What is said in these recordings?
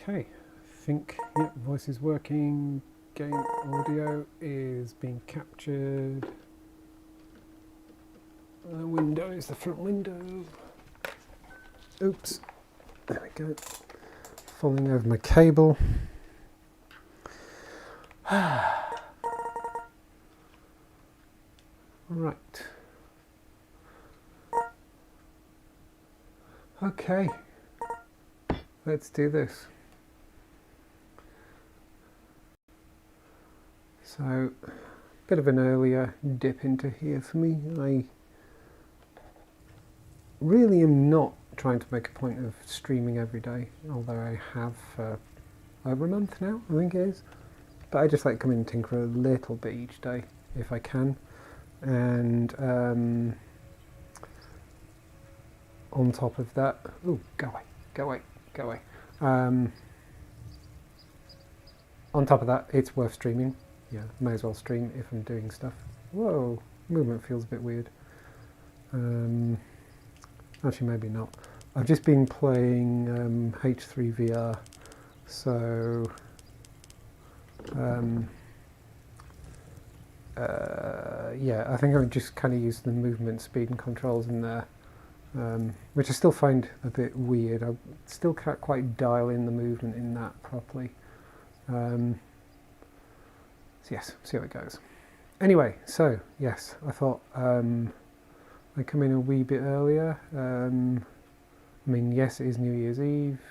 Okay, I think, yep, voice is working, game audio is being captured. The window is the front window. Oops, there we go. Falling over my cable. Right. Okay, let's do this. So, bit of an earlier dip into here for me. I really am not trying to make a point of streaming every day, although I have for over a month now, I think it is. But I just like coming and tinker a little bit each day, if I can. And on top of that, oh, go away, go away, go away. On top of that, it's worth streaming. Yeah, may as well stream if I'm doing stuff. Whoa, movement feels a bit weird. Actually, maybe not. I've just been playing H3VR, so yeah, I think I just kind of use the movement, speed and controls in there, which I still find a bit weird. I still can't quite dial in the movement in that properly. So yes, see how it goes. Anyway, so yes, I thought I'd come in a wee bit earlier. I mean, yes, it is New Year's Eve,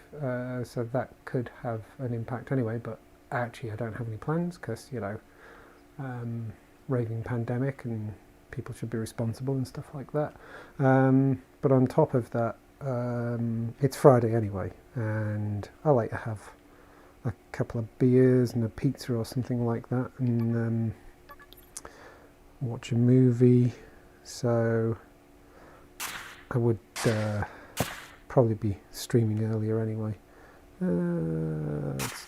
so that could have an impact anyway, but actually I don't have any plans because, you know, raving pandemic and people should be responsible and stuff like that. But on top of that, it's Friday anyway, and I like to have a couple of beers and a pizza or something like that, and watch a movie. So I would probably be streaming earlier anyway. Let's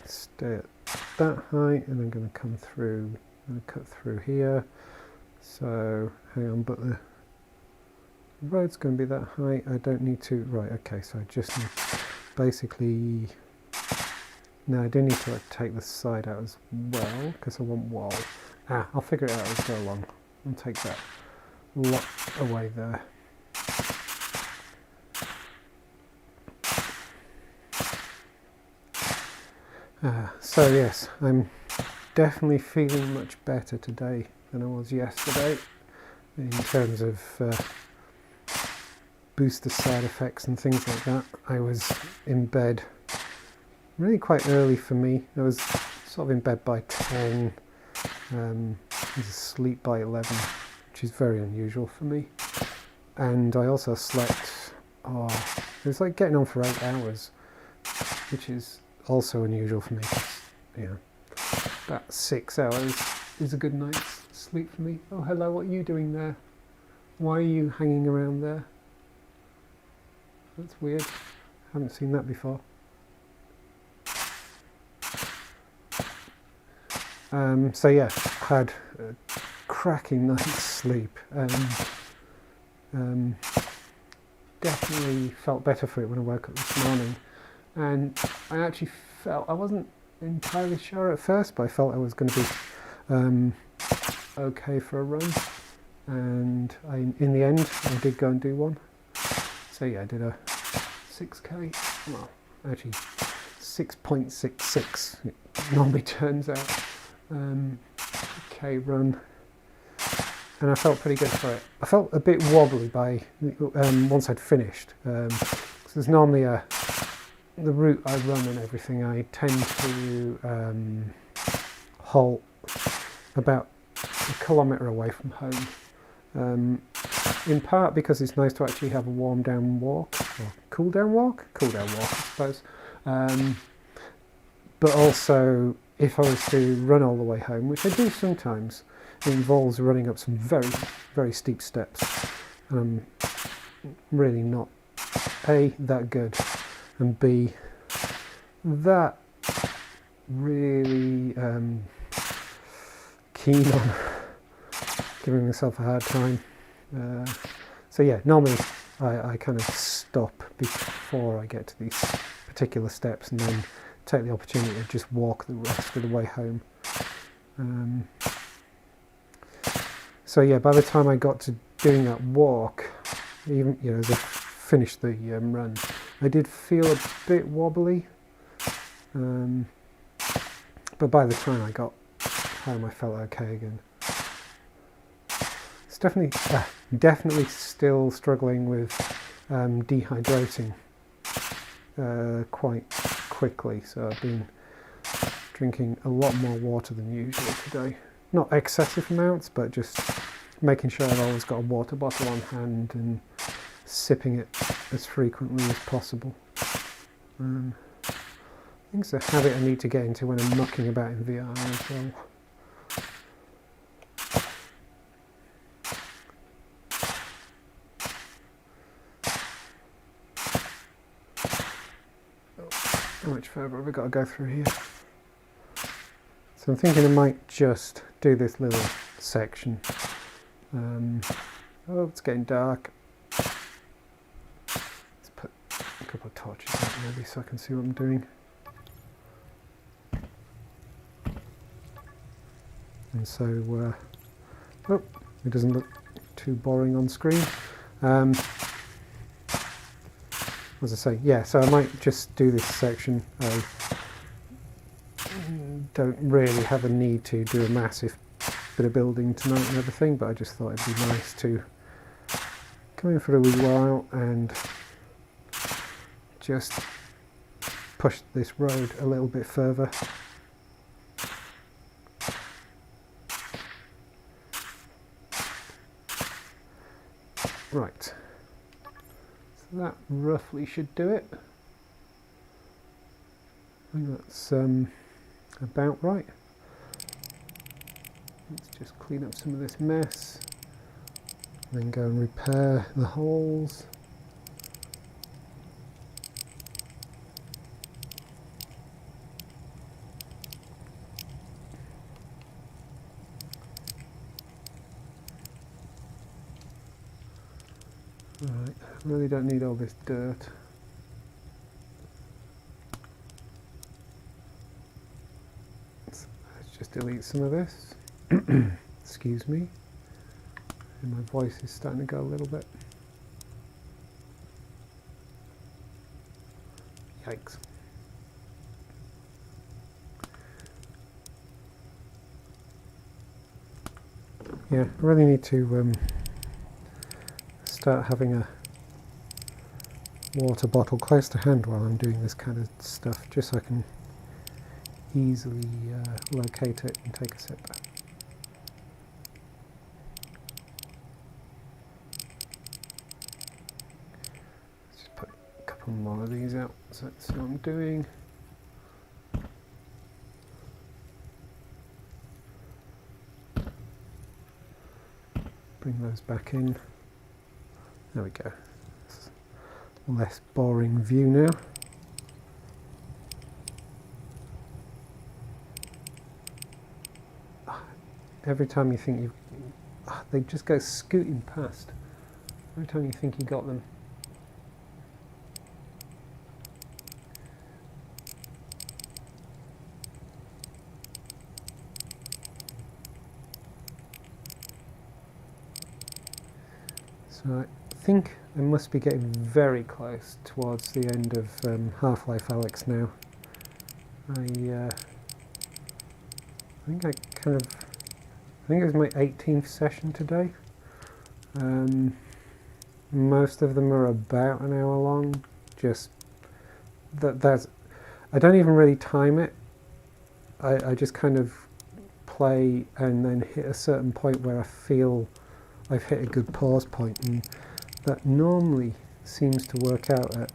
stay at that height, and I'm going to come through. I'm going to cut through here. So hang on, but the road's going to be that height. I don't need to. Right. Okay. So I just need basically. No, I do need to take the side out as well because I want wall. I'll figure it out as I go along. I'll take that lot away there. So yes, I'm definitely feeling much better today than I was yesterday in terms of booster side effects and things like that. I was in bed really quite early for me. I was sort of in bed by 10, I was asleep by 11, which is very unusual for me. And I also slept, it was like getting on for 8 hours, which is also unusual for me. Yeah, about 6 hours is a good night's sleep for me. Oh, hello, what are you doing there? Why are you hanging around there? That's weird. Haven't seen that before. So yeah, had a cracking night's sleep, and definitely felt better for it when I woke up this morning. And I actually felt, I wasn't entirely sure at first, but I felt I was going to be okay for a run. And in the end, I did go and do one. So yeah, I did a 6k, well, actually 6.66, it normally turns out. K run, and I felt pretty good for it. I felt a bit wobbly by once I'd finished, because normally the route I run and everything, I tend to halt about 1 kilometre away from home, in part because it's nice to actually have a warm down walk, or cool down walk, I suppose, but also if I was to run all the way home, which I do sometimes, it involves running up some very, very steep steps. And I'm really not, A, that good, and B, that really keen on giving myself a hard time. So yeah, normally I kind of stop before I get to these particular steps and then take the opportunity to just walk the rest of the way home. So yeah, by the time I got to doing that walk, even as I finished the run, I did feel a bit wobbly, but by the time I got home I felt okay again. It's definitely still struggling with dehydrating quite quickly, so I've been drinking a lot more water than usual today. Not excessive amounts, but just making sure I've always got a water bottle on hand and sipping it as frequently as possible. I think it's a habit I need to get into when I'm mucking about in VR as well. How much further have we got to go through here? So I'm thinking I might just do this little section. Oh, it's getting dark. Let's put a couple of torches out maybe so I can see what I'm doing. And so, oh, it doesn't look too boring on screen. As I say, yeah, so I might just do this section. I don't really have a need to do a massive bit of building tonight and everything, but I just thought it'd be nice to come in for a wee while and just push this road a little bit further. Right. That roughly should do it. I think that's about right. Let's just clean up some of this mess and then go and repair the holes. Right, really don't need all this dirt. Let's just delete some of this. Excuse me. And my voice is starting to go a little bit. Yikes. Yeah, I really need to start having a water bottle close to hand while I'm doing this kind of stuff, just so I can easily locate it and take a sip. Let's just put a couple more of these out so that's what I'm doing. Bring those back in. There we go. It's a less boring view now. Every time you think they just go scooting past. Every time you think you got them. So I think I must be getting very close towards the end of Half-Life Alyx now. I think I think it was my 18th session today. Most of them are about an hour long. Just that's. I don't even really time it. I just kind of play and then hit a certain point where I feel I've hit a good pause point, and that normally seems to work out at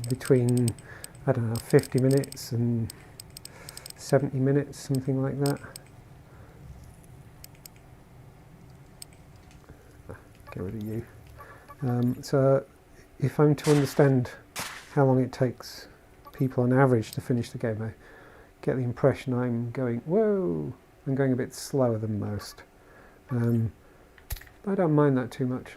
between, I don't know, 50 minutes and 70 minutes, something like that. Get rid of you. So if I'm to understand how long it takes people on average to finish the game, I get the impression I'm going, whoa, I'm going a bit slower than most. I don't mind that too much.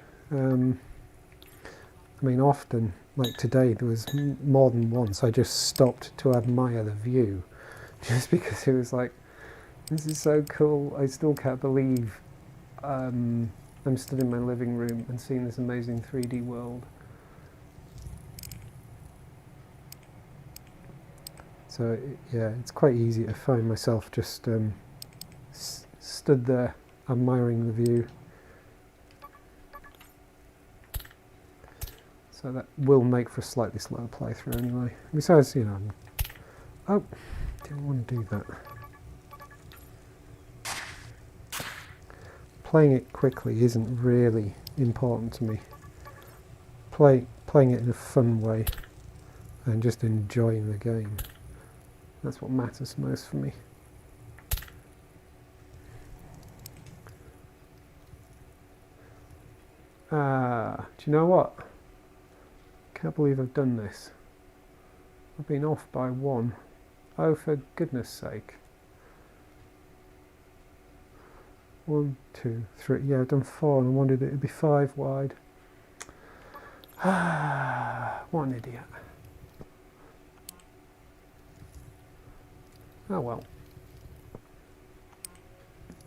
I mean, often, like today, there was more than once I just stopped to admire the view, just because it was like, this is so cool. I still can't believe I'm stood in my living room and seeing this amazing 3D world. So yeah, it's quite easy to find myself just stood there admiring the view. So that will make for a slightly slower playthrough anyway. Besides, you know, oh, didn't want to do that. Playing it quickly isn't really important to me. Playing it in a fun way and just enjoying the game. That's what matters most for me. Do you know what? Can't believe I've done this. I've been off by one. Oh, for goodness sake. 1, 2, 3. Yeah, I've done 4 and I wanted it to be 5 wide. What an idiot. Oh well.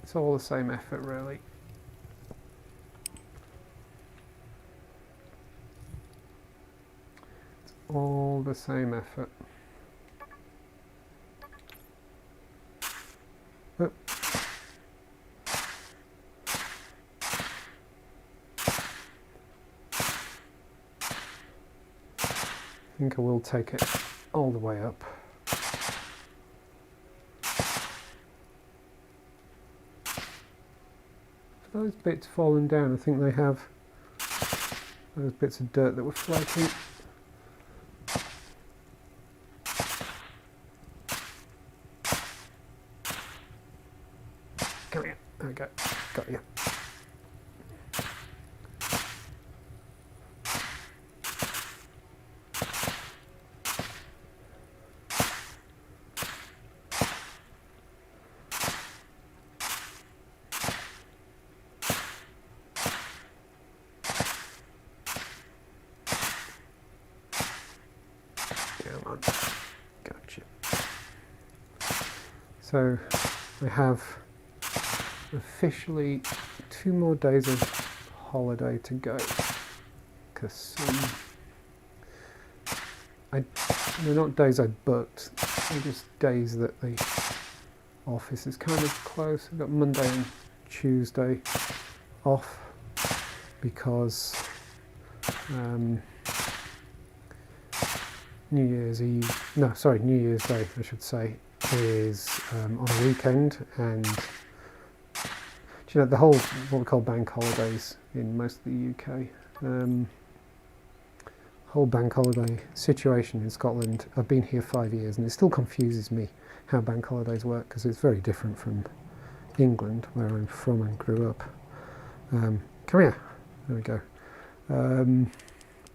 It's all the same effort, really. It's all the same effort. Oh. I think I will take it all the way up. Those bits fallen down, I think they have those bits of dirt that were floating. Come here, there we go, got you. Gotcha. So I have officially 2 more days of holiday to go, because they're not days I booked, they're just days that the office is kind of closed. I've got Monday and Tuesday off because New Year's Day, I should say, is on a weekend, and you know, the whole what we call bank holidays in most of the UK, whole bank holiday situation in Scotland. I've been here 5 years and it still confuses me how bank holidays work, because it's very different from England, where I'm from and grew up. Come here, there we go.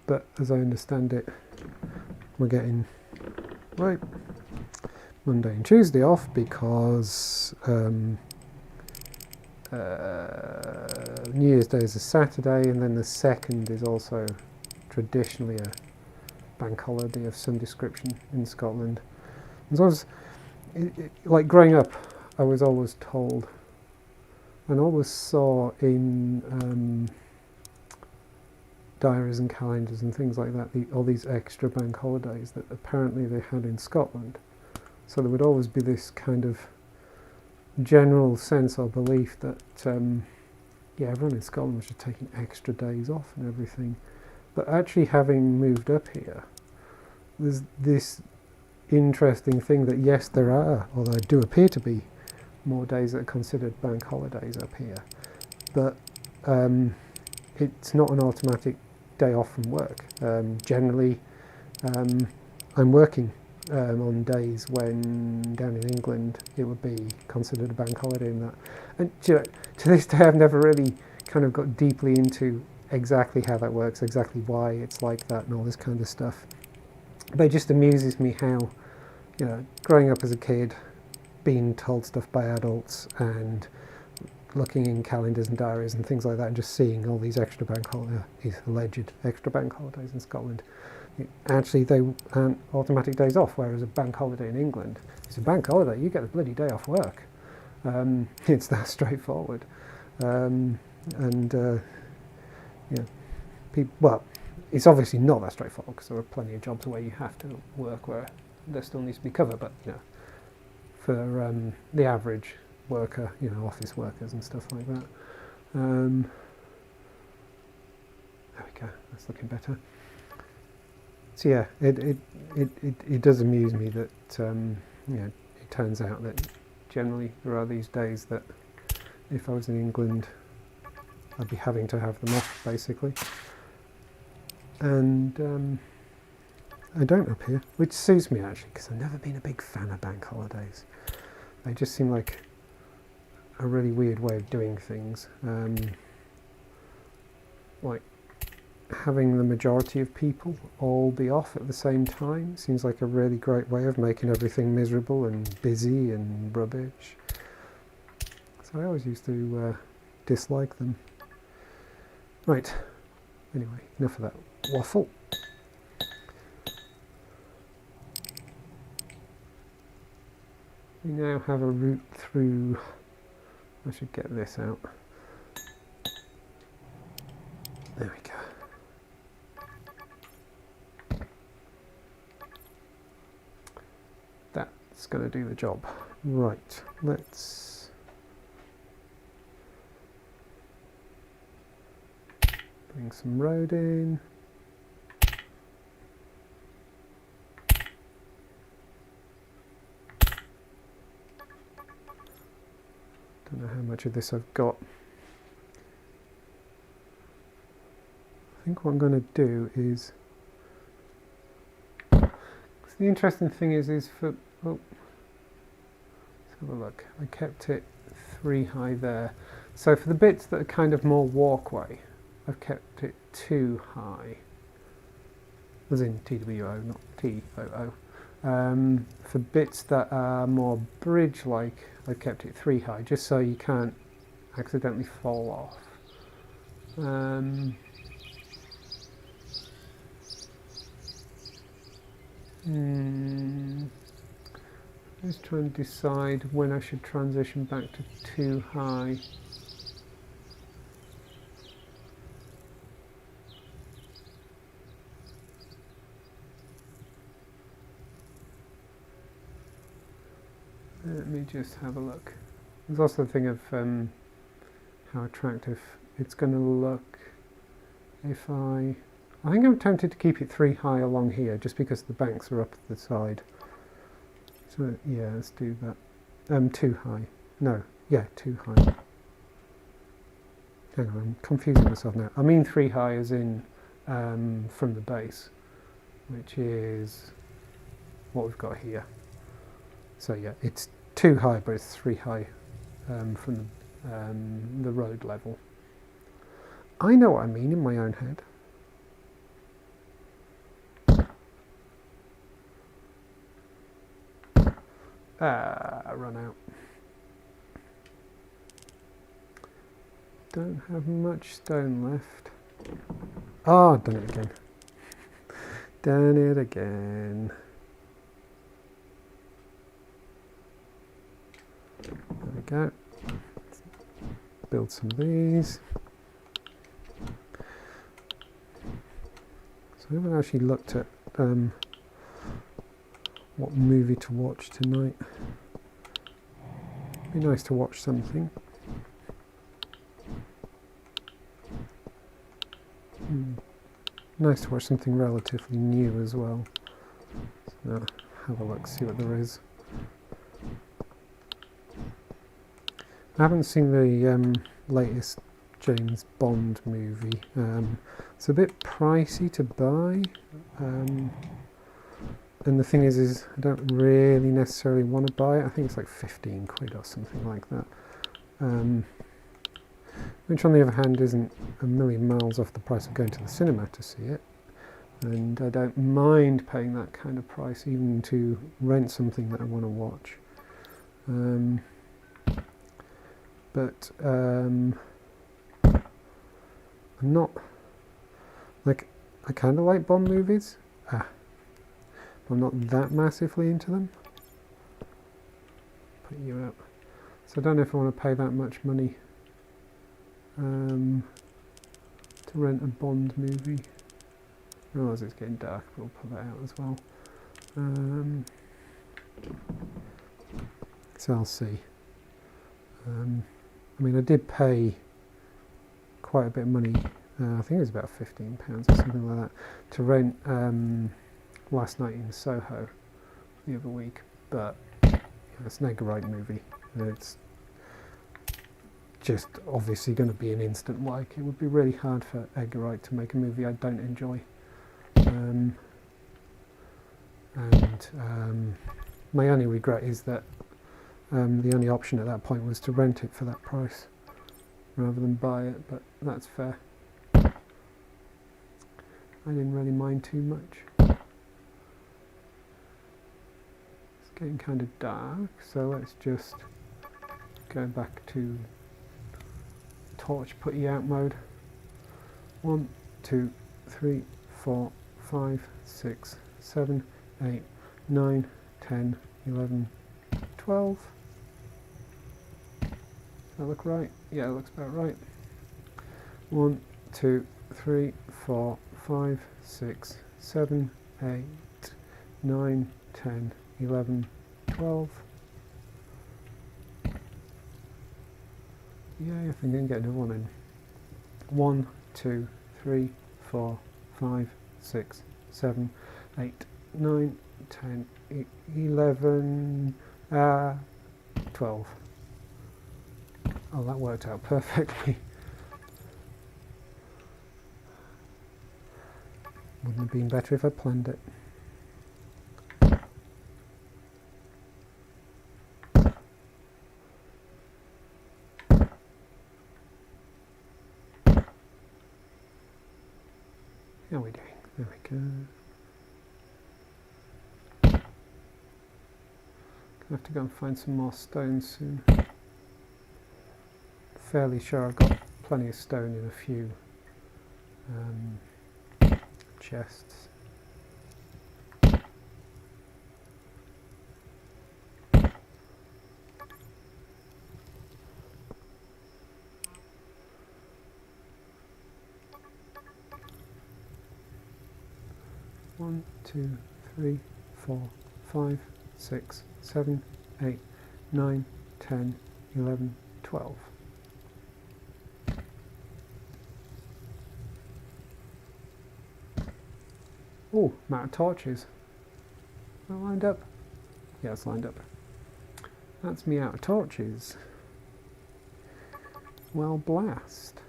But as I understand it, we're getting Monday and Tuesday off because New Year's Day is a Saturday, and then the 2nd is also traditionally a bank holiday of some description in Scotland. And so like growing up, I was always told and always saw in diaries and calendars and things like that, all these extra bank holidays that apparently they had in Scotland. So there would always be this kind of general sense or belief that yeah, everyone in Scotland was just taking extra days off and everything. But actually, having moved up here, there's this interesting thing that yes, there are, or there do appear to be, more days that are considered bank holidays up here, but it's not an automatic day off from work. Generally, I'm working on days when down in England it would be considered a bank holiday in that. And you know, to this day I've never really kind of got deeply into exactly how that works, exactly why it's like that and all this kind of stuff. But it just amuses me how, you know, growing up as a kid, being told stuff by adults and looking in calendars and diaries and things like that and just seeing all these extra bank holidays, these alleged extra bank holidays in Scotland. Actually, they aren't automatic days off, whereas a bank holiday in England, it's a bank holiday, you get a bloody day off work. It's that straightforward. Well, it's obviously not that straightforward because there are plenty of jobs where you have to work where there still needs to be cover, but for the average worker, office workers and stuff like that. There we go, that's looking better. So yeah, it does amuse me that it turns out that generally there are these days that if I was in England I'd be having to have them off basically, and I don't up here, which suits me actually because I've never been a big fan of bank holidays. They just seem like a really weird way of doing things, like having the majority of people all be off at the same time seems like a really great way of making everything miserable and busy and rubbish. So I always used to dislike them. Right, anyway, enough of that waffle. We now have a route through, I should get this out. There we go. That's going to do the job. Right, let's bring some road in. Don't know how much of this I've got. I think what I'm going to do is, the interesting thing is for, let's have a look. I kept it 3 high there. So for the bits that are kind of more walkway, I've kept it 2 high. As in TWO, not TOO. For bits that are more bridge-like, I've kept it 3 high, just so you can't accidentally fall off. Just trying to decide when I should transition back to 2 high. Let me just have a look. There's also the thing of how attractive it's going to look if I think I'm tempted to keep it 3 high along here just because the banks are up the side. So yeah, let's do that. 2 high. No, yeah, 2 high. Hang on, I'm confusing myself now. I mean 3 high as in from the base, which is what we've got here. So yeah, it's 2 high, but it's 3 high from the road level. I know what I mean in my own head. Run out. Don't have much stone left. Oh, done it again. Done it again. There we go. Let's build some of these. So I haven't actually looked at what movie to watch tonight. Be nice to watch something. Nice to watch something relatively new as well. So have a look, see what there is. I haven't seen the latest James Bond movie. It's a bit pricey to buy. And the thing is I don't really necessarily want to buy it. I think it's like 15 quid or something like that. Which on the other hand isn't a million miles off the price of going to the cinema to see it. And I don't mind paying that kind of price even to rent something that I want to watch. but I'm not, like, I kind of like Bond movies, but I'm not that massively into them. Put you out. So I don't know if I want to pay that much money to rent a Bond movie. I realise it's getting dark, but we'll put that out as well. So I'll see. I mean, I did pay quite a bit of money, I think it was about £15 or something like that, to rent Last Night in Soho the other week, but it's an Edgar Wright movie. It's just obviously going to be an instant like. It would be really hard for Edgar Wright to make a movie I don't enjoy. My only regret is that the only option at that point was to rent it for that price rather than buy it, but that's fair. I didn't really mind too much. It's getting kind of dark, so let's just go back to torch putty out mode. 1, 2, 3, 4, 5, 6, 7, 8, 9, 10, 11, 12. Does that look right? Yeah, it looks about right. 1, 2, 3, 4, 5, 6, 7, 8, 9, 10, 11, 12. Yeah, I think I can get another one in. 1, 2, 3, 4, 5, 6, 7, 8, 9, 10, 11, 12. Oh, that worked out perfectly. Wouldn't have been better if I planned it. How are we doing? There we go. Gonna have to go and find some more stone soon. Fairly sure I've got plenty of stone in a few chests. One, 2, 3, 4, 5, 6, 7, 8, 9, 10, 11, 12. Oh, I'm out of torches. Is that lined up? Yeah, it's lined up. That's me out of torches. Well, blast.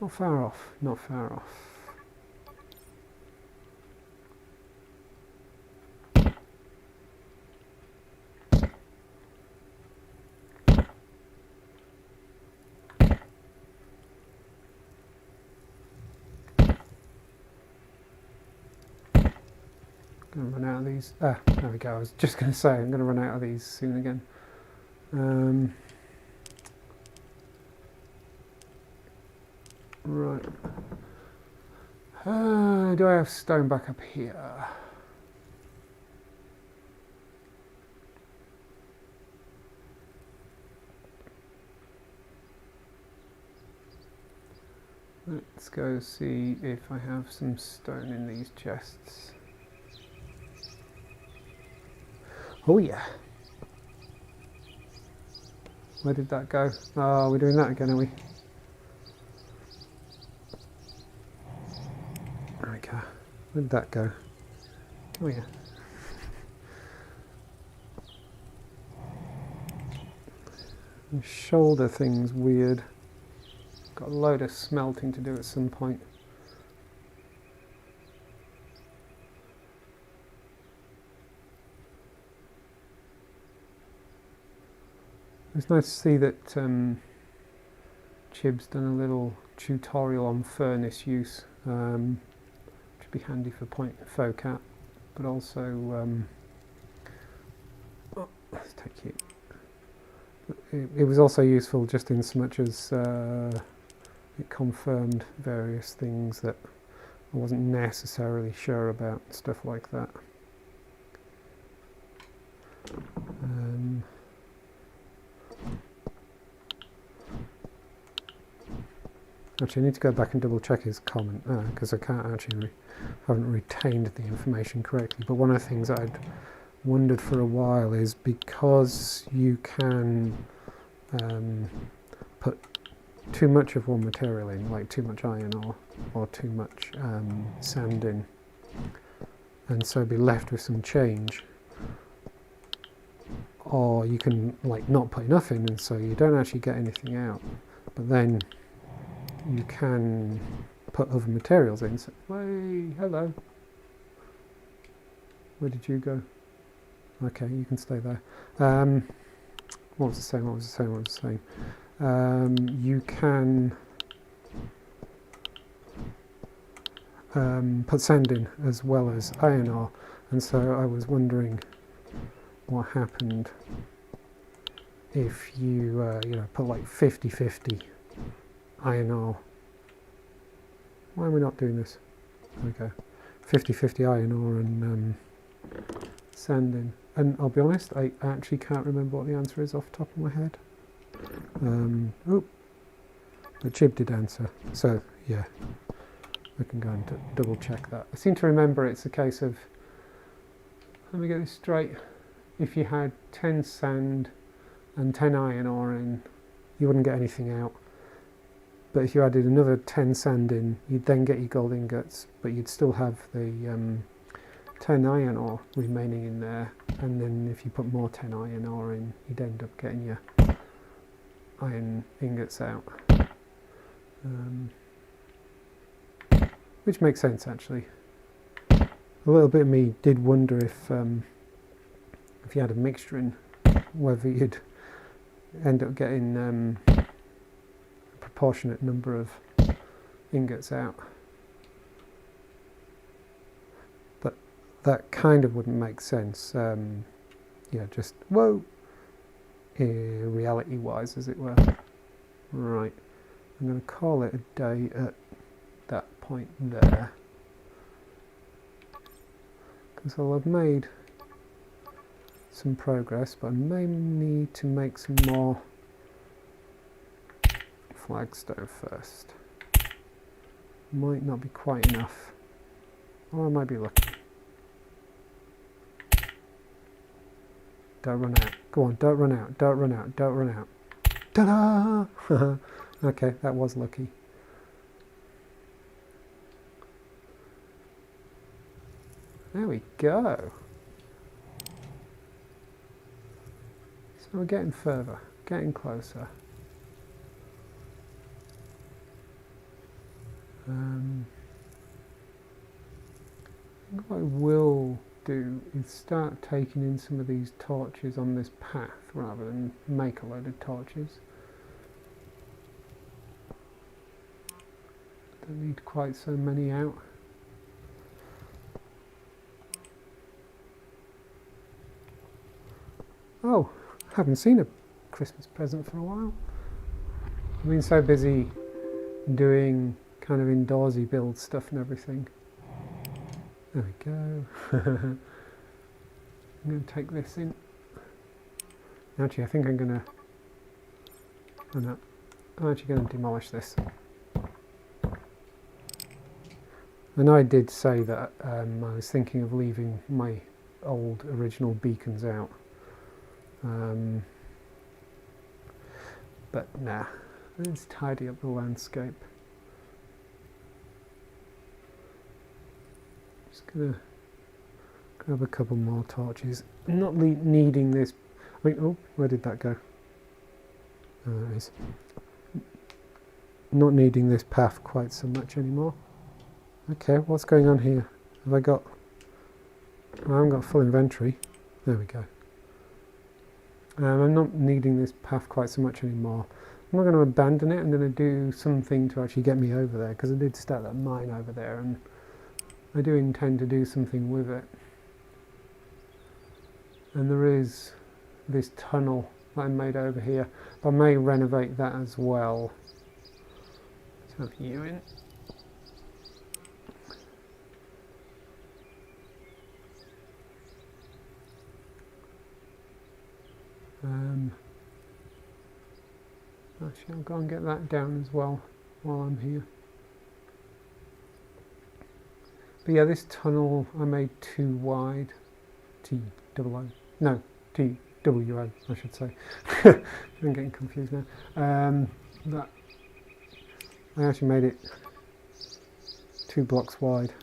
Not far off, not far off. Gonna run out of these. There we go. I was just going to say I'm going to run out of these soon again. Right. Do I have stone back up here? Let's go see if I have some stone in these chests. Oh yeah. Where did that go? Oh, we're doing that again, are we? There we go. Where did that go? Oh yeah. The shoulder thing's weird. Got a load of smelting to do at some point. It's nice to see that Chib's done a little tutorial on furnace use, which would be handy for point and focat, but also let's take it. It was also useful just in so much as it confirmed various things that I wasn't necessarily sure about, stuff like that. Actually, I need to go back and double check his comment because I can't actually haven't retained the information correctly. But one of the things I'd wondered for a while is because you can put too much of one material in, like too much iron ore or too much sand in, and so be left with some change, or you can like not put enough in and so you don't actually get anything out, but then you can put other materials in. So, hey, hello, where did you go? Okay, you can stay there. What was I saying? You can put sand in as well as iron ore, and so I was wondering what happened if you put like 50-50 iron ore. Why am I not doing this? Okay, 50-50 iron ore and sand in. And I'll be honest, I actually can't remember what the answer is off the top of my head. But Chib did answer, so yeah, I can go and double check that. I seem to remember it's a case of, let me get this straight, if you had 10 sand and 10 iron ore in, you wouldn't get anything out. But if you added another 10 sand in, you'd then get your gold ingots, but you'd still have the 10 iron ore remaining in there, and then if you put more 10 iron ore in, you'd end up getting your iron ingots out. Which makes sense actually. A little bit of me did wonder if you had a mixture in, whether you'd end up getting a proportionate number of ingots out. But that kind of wouldn't make sense. Just whoa, reality wise, as it were. Right, I'm going to call it a day at that point there, because I'll have made some progress, but I may need to make some more flagstone first. Might not be quite enough, or I might be lucky. Don't run out. Go on, don't run out, don't run out, don't run out. Ta-da! Okay, that was lucky. There we go. So we're getting further, getting closer. What I will do is start taking in some of these torches on this path rather than make a load of torches. Don't need quite so many out. Oh, haven't seen a Christmas present for a while. I've been so busy doing kind of indoorsy build stuff and everything. There we go. I'm going to take this in. Actually, I think I'm going to... Oh no, I'm actually going to demolish this. I know I did say that I was thinking of leaving my old original beacons out. But nah, let's tidy up the landscape. Just gonna grab a couple more torches. I'm not needing this. I mean, oh, where did that go? There it is. Not needing this path quite so much anymore. Okay, what's going on here? Have I got... I haven't got full inventory. There we go. I'm not needing this path quite so much anymore. I'm not going to abandon it. I'm going to do something to actually get me over there, because I did start that mine over there and I do intend to do something with it. And there is this tunnel that I made over here. I may renovate that as well. Let's have you in. Actually, I'll go and get that down as well while I'm here. But yeah, this tunnel I made too wide. T-double-O. No, T-W-O, I should say. I'm getting confused now. That I actually made it 2 blocks wide.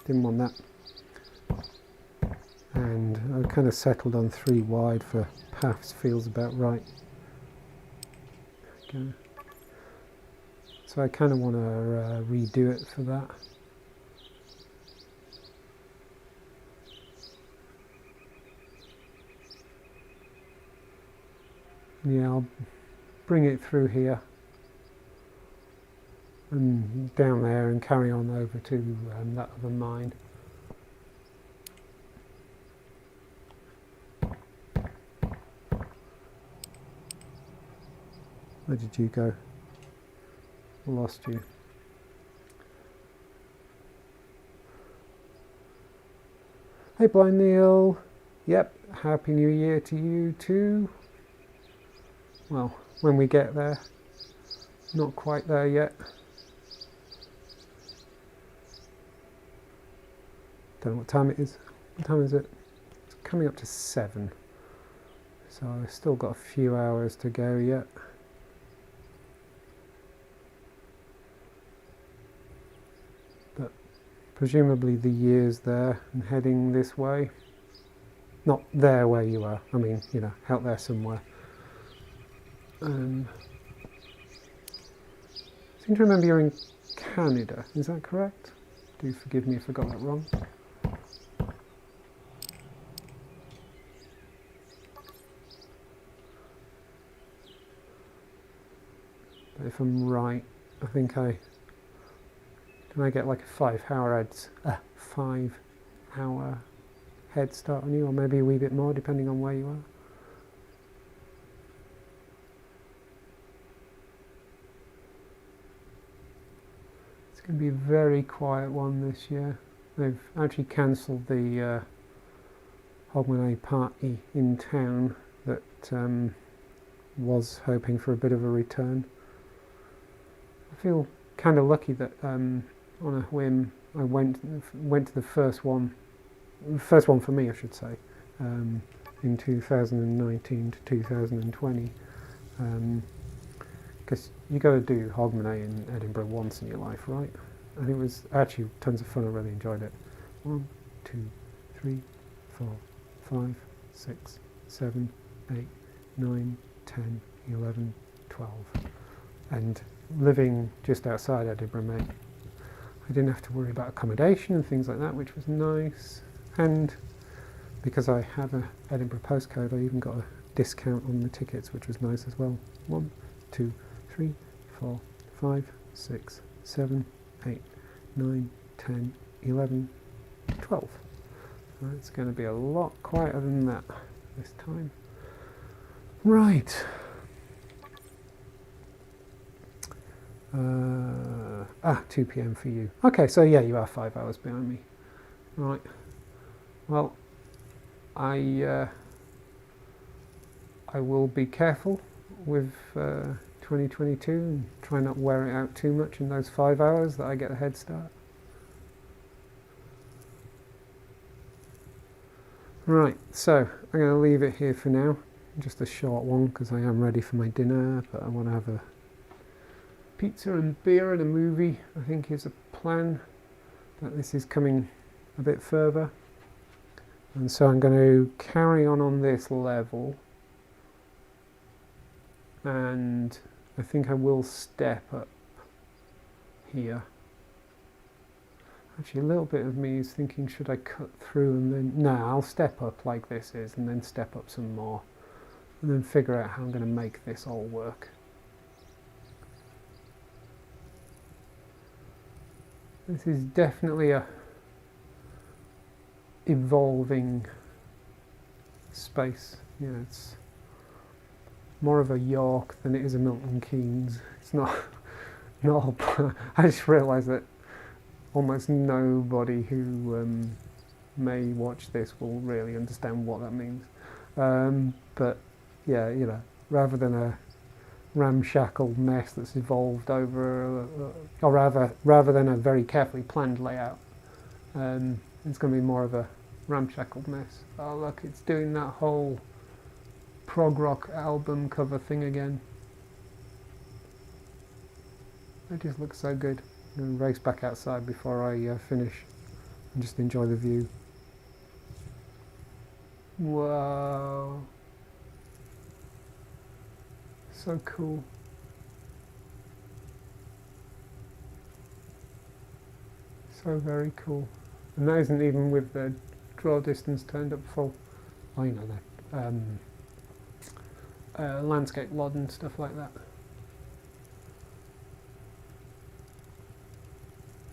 Didn't want that. And I kind of settled on 3 wide for paths, feels about right. Okay. So I kind of want to redo it for that. Yeah, I'll bring it through here and down there and carry on over to that other mine. Where did you go? Lost you. Hey Blind Neil. Yep, Happy New Year to you too. Well, when we get there. Not quite there yet. Don't know what time it is. What time is it? It's coming up to 7. So I've still got a few hours to go yet. But presumably the year's there and heading this way. Not there where you are. I mean, you know, out there somewhere. I seem to remember you're in Canada. Is that correct? Do forgive me if I got that wrong. But if I'm right, I think can I get like a 5-hour head start on you, or maybe a wee bit more depending on where you are. It's going to be a very quiet one this year. They've actually cancelled the Hogmanay party in town that was hoping for a bit of a return. I feel kind of lucky that on a whim I went to the first one for me, I should say, in 2019 to 2020, because you got to do Hogmanay in Edinburgh once in your life, right? And it was actually tons of fun. I really enjoyed it. 1, 2, 3, 4, 5, 6, 7, 8, 9, 10, 11, 12. And living just outside Edinburgh meant I didn't have to worry about accommodation and things like that, which was nice. And because I have an Edinburgh postcode, I even got a discount on the tickets, which was nice as well. 1, 2, 3, 4, 5, 6, 7, 8, 9, 10, 11, 12. So it's going to be a lot quieter than that this time. Right. 2 p.m. for you. Okay, so yeah, you are 5 hours behind me. Right. Well, I will be careful with 2022 and try not wear it out too much in those 5 hours that I get a head start. Right, so I'm going to leave it here for now. Just a short one because I am ready for my dinner, but I want to have a pizza and beer and a movie, I think, is a plan. But this is coming a bit further. And so I'm going to carry on this level. And I think I will step up here. Actually, a little bit of me is thinking, should I cut through and then... No, I'll step up like this is and then step up some more. and then figure out how I'm going to make this all work. This is definitely a evolving space. You know, it's more of a York than it is a Milton Keynes. It's not I just realised that almost nobody who may watch this will really understand what that means. But yeah, you know, rather than a ramshackle mess that's evolved over, or rather than a very carefully planned layout, it's going to be more of a ramshackle mess. Oh look, it's doing that whole prog rock album cover thing again. It just looks so good. I'm going to race back outside before I finish and just enjoy the view. Wow. So cool. So very cool. And that isn't even with the draw distance turned up full. Oh, you know that. Landscape LOD and stuff like that.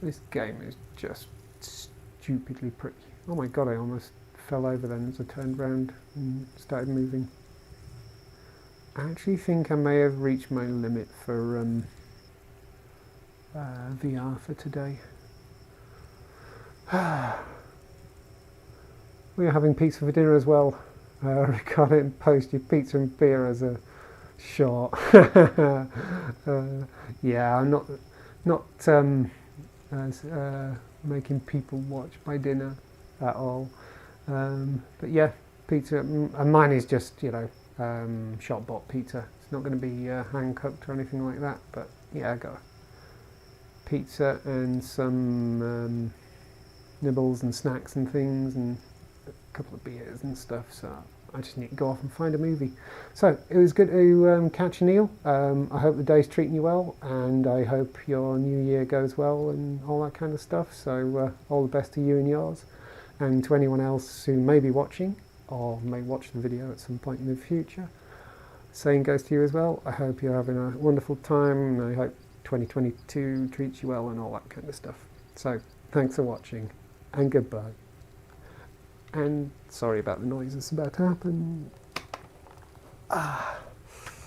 This game is just stupidly pretty. Oh my god, I almost fell over then as I turned round and started moving. I actually think I may have reached my limit for VR for today. We are having pizza for dinner as well. Record it and post your pizza and beer as a short. Yeah, I'm not making people watch my dinner at all. But yeah, pizza, and mine is just, you know, shop bought pizza. It's not going to be hand cooked or anything like that. But yeah, I got pizza and some nibbles and snacks and things, and a couple of beers and stuff. So I just need to go off and find a movie. So it was good to catch Neil. I hope the day's treating you well, and I hope your new year goes well and all that kind of stuff. So all the best to you and yours, and to anyone else who may be watching or may watch the video at some point in the future. Same goes to you as well. I hope you're having a wonderful time, and I hope 2022 treats you well and all that kind of stuff. So thanks for watching, and goodbye. And sorry about the noise that's about to happen.